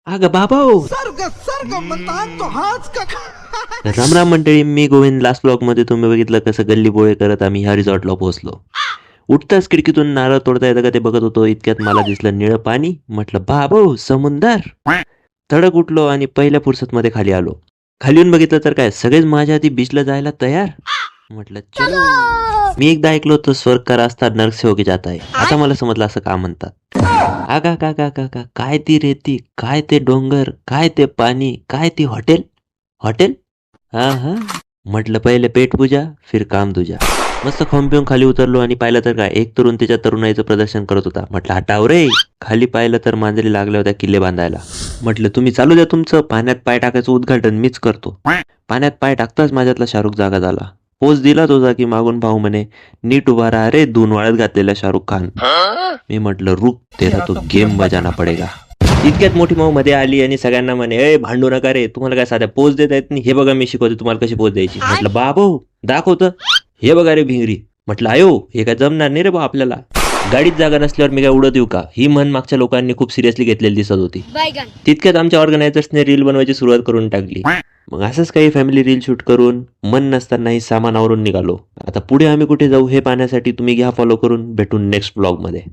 अगं बाबा हो. सर्ग सर्ग म्हणतात तो हाच का. राम राम मंडळी, मी गोविंद. लास्ट ब्लॉग मध्ये तुम्ही बघितलं कसं गल्ली बोळे करत आम्ही ह्या रिसॉर्टला पोहोचलो. उठताच खिडकीतून नारळ तोडता येतं का ते बघत होतो, इतक्यात मला दिसलं निळं पाणी. म्हटलं बाबो समुंदर. तडक उठलो आणि पहिल्या फुरसत मध्ये खाली आलो. खाली येऊन बघितलं तर काय सगळेच माझ्या आधी बीचला जायला तयार. म्हटलं चलो. मी एकदा ऐकलो होतं स्वर्ग का रास्ता नरक से होके जाता है. आता मला समजलं असं का म्हणतात. आगा का का का का काय ती रेती, काय ते डोंगर, काय ते पाणी, काय ती हॉटेल. हॉटेल हा हा. म्हटलं पहिले पेट पूजा फिर काम तुझ्या. मस्त खाऊन पिऊन खाली उतरलो आणि पाहिलं तर काय एक तरुण त्याच्या तरुणाईचं प्रदर्शन करत होता. म्हटलं हटाव रे. खाली पाहिलं तर मांजरी लागल्या होत्या किल्ले बांधायला. म्हटलं तुम्ही चालू द्या तुमचं, पाण्यात पाय टाकायचं उद्घाटन मीच करतो. पाण्यात पाय टाकताच माझ्यातला शाहरुख जागा झाला. पोज दिला तो की मागून भाऊ म्हणे नीट उभा राहा रे धुन वाळत घातलेला शाहरुख खान. मी म्हटलं रुक तेरा तो गेम बजाना पडेगा. इतक्यात मोठी माऊ मध्ये आली आणि सगळ्यांना म्हणे ए भांडू नका रे, तुम्हाला काय साध्या पोज देता येत नाही, हे बघा मी शिकवते तुम्हाला कशी पोज द्यायची. म्हटलं बाबो दाखवतं. हे बघा रे भिंगरी. म्हटलं आयो हे काय जमणार नाही रे बा आपल्याला. गाडीत जागा नसल्यावर मी काय उडत येऊ का, ही म्हण मागच्या लोकांनी खूप सिरियसली घेतलेली दिसत होती. तितक्यात आमच्या ऑर्गनायझर्सने रील बनवायची सुरुवात करून टाकली. मग असंच काही फॅमिली रील शूट करून मन नसतानाही सामानावरून निघालो. आता पुढे आम्ही कुठे जाऊ हे पाहण्यासाठी तुम्ही घ्या फॉलो करून. भेटून नेक्स्ट ब्लॉग मध्ये.